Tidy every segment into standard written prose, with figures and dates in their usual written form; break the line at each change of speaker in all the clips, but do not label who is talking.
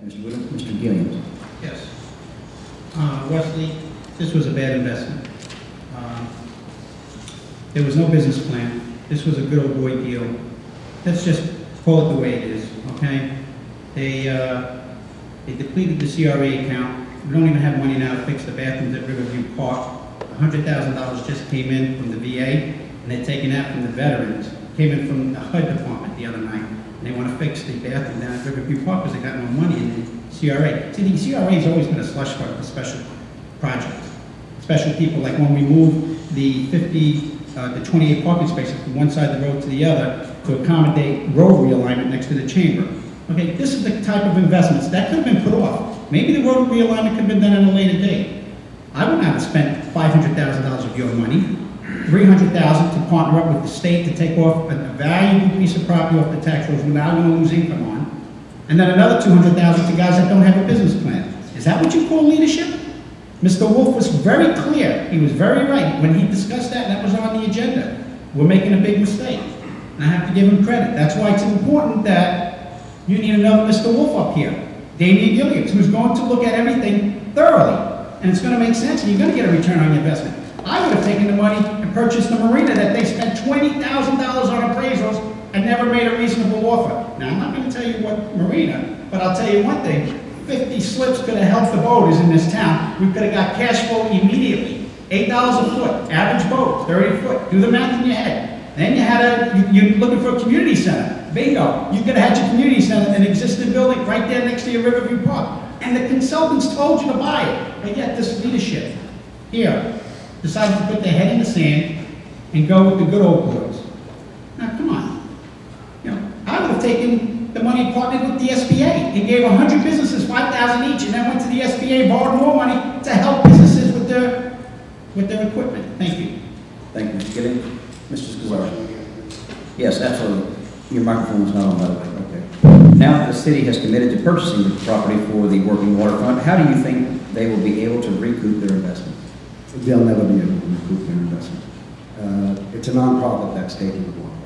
Mr. Whittle. Mr. Gilliams.
Yes. Wesley, this was a bad investment. There was no business plan. This was a good old boy deal. Let's just call it the way it is, okay? They depleted the CRA account. We don't even have money now to fix the bathrooms at Riverview Park. $100,000 just came in from the VA, and they're taking that from the veterans. Came in from the HUD department the other night. And they want to fix the bathroom down at Riverview Park because they got no money in the CRA. See, the CRA has always been a slush fund for special projects. Special people, like when we moved the 28 parking spaces from one side of the road to the other to accommodate road realignment next to the chamber. Okay, this is the type of investments that could have been put off. Maybe the road realignment could have been done at a later date. I would not have spent $500,000 of your money, $300,000 to partner up with the state to take off a valuable piece of property off the tax rolls we're now going to lose income on, and then another $200,000 to guys that don't have a business plan. Is that what you call leadership? Mr. Wolf was very clear. He was very right when he discussed that, and that was on the agenda. We're making a big mistake, and I have to give him credit. That's why it's important that you need another Mr. Wolf up here, Damien Gilliams, who's going to look at everything thoroughly, and it's going to make sense, and you're going to get a return on your investment. I would have taken the money and purchased the marina that they spent $20,000 on appraisals and never made a reasonable offer. Now, I'm not going to tell you what marina, but I'll tell you one thing. 50 slips could have helped the boaters in this town. We could have got cash flow immediately. $8 a foot, average boat, 30 foot. Do the math in your head. Then you had you're looking for a community center. Bingo. You could have had your community center, an existing building right there next to your Riverview Park. And the consultants told you to buy it. But yet this leadership here decided to put their head in the sand and go with the good old boys. Now, come on. You know, I would have taken the money, partnered with the SBA, and gave 100 businesses $5,000 each, and then went to the SBA, borrowed more money to help businesses with their equipment. Thank you.
Thank you, Mr. Gilliams. Mr. Scozzari. Yes, absolutely. Your microphone is not on, by the way. Okay. Now that the city has committed to purchasing the property for the working waterfront, how do you think they will be able to recoup their investment?
They'll never be able to recoup their investment. It's a nonprofit that's taking the water.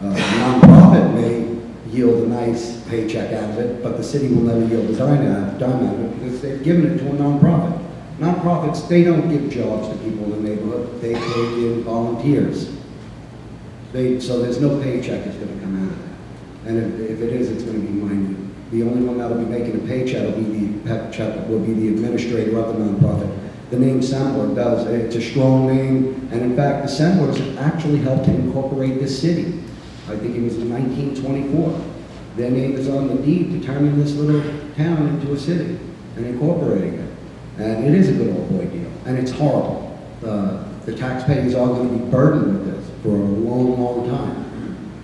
The nonprofit may yield a nice paycheck out of it, but the city will never yield a dime out of it because they've given it to a nonprofit. Nonprofits, they don't give jobs to people in the neighborhood. They give volunteers. So there's no paycheck that's going to come out of it. And if it is, it's going to be minute. The only one that'll be making a paycheck will be the administrator of the nonprofit. The name Sandler does. It's a strong name, and in fact, the Sandlers actually helped to incorporate this city. I think it was in 1924. Their name is on the deed to turning this little town into a city and incorporating it. And it is a good old boy deal, and it's horrible. The taxpayers are going to be burdened with this for a long, long time,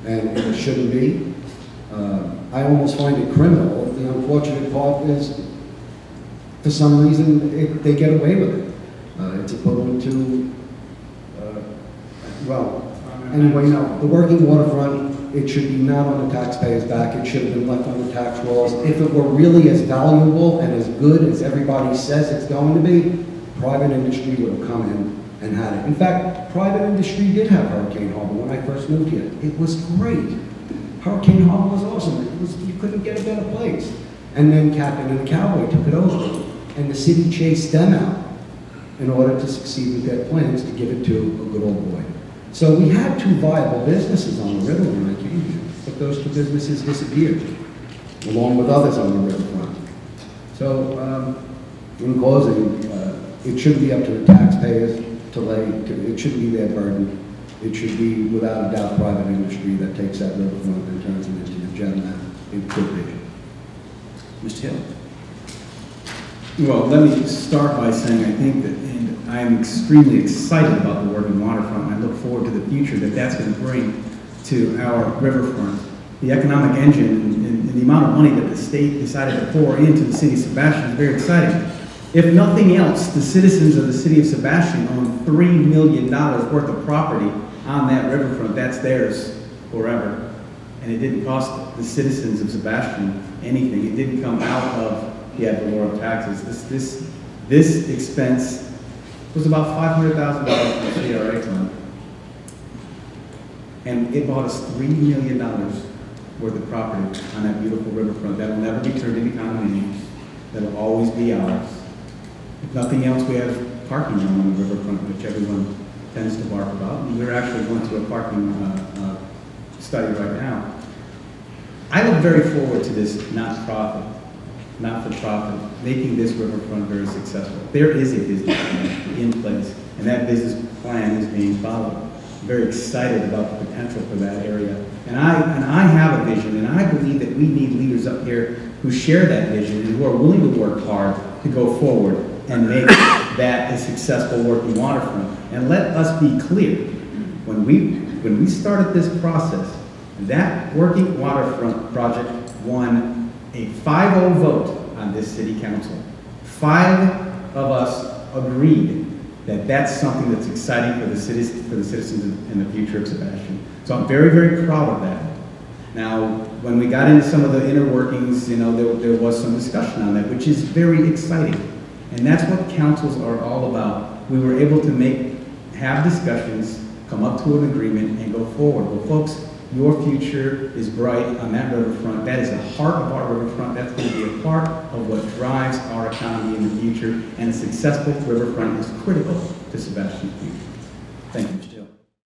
and it shouldn't be. I almost find it criminal. The unfortunate part is, for some reason, they get away with it. It's equivalent to, anyway, no, the working waterfront, it should be not on the taxpayers' back. It should have been left on the tax rolls. If it were really as valuable and as good as everybody says it's going to be, private industry would have come in and had it. In fact, private industry did have Hurricane Harbor when I first moved here. It was great. Hurricane Harbor was awesome. You couldn't get a better place. And then Captain and the Cowboy took it over. And the city chased them out in order to succeed with their plans to give it to a good old boy. So we had two viable businesses on the river when I came here, but those two businesses disappeared, along with others on the riverfront. So in closing, it shouldn't be up to the taxpayers it shouldn't be their burden. It should be, without a doubt, private industry that takes that riverfront and turns it into the gem that it could be.
Mr. Hill.
Well, let me start by saying I think that, and I'm extremely excited about the working waterfront, and I look forward to the future that that's going to bring to our riverfront. The economic engine and the amount of money that the state decided to pour into the city of Sebastian is very exciting. If nothing else, the citizens of the city of Sebastian own $3 million worth of property on that riverfront. That's theirs forever. And it didn't cost the citizens of Sebastian anything. It didn't come out of the ad valorem taxes. This expense was about $500,000 for the CRA fund. And it bought us $3 million worth of property on that beautiful riverfront. That'll never be turned into condominiums. That'll always be ours. If nothing else, we have parking on the riverfront, which everyone tends to bark about. And we're actually going through a parking study right now. I look very forward to this not-for-profit, making this riverfront very successful. There is a business plan in place, and that business plan is being followed. I'm very excited about the potential for that area. And I have a vision, and I believe that we need leaders up here who share that vision and who are willing to work hard to go forward and make that a successful working waterfront. And let us be clear, when we started this process, that working waterfront project won a 5-0 vote on this city council. 5 of us agreed that that's something that's exciting for the citizens in the future of Sebastian. So I'm very, very proud of that. Now, when we got into some of the inner workings, you know, there was some discussion on that, which is very exciting. And that's what councils are all about. We were able to have discussions, come up to an agreement, and go forward. Well, folks, your future is bright on that riverfront. That is the heart of our riverfront. That's going to be a part of what drives our economy in the future. And a successful riverfront is critical to Sebastian's future. Thank you.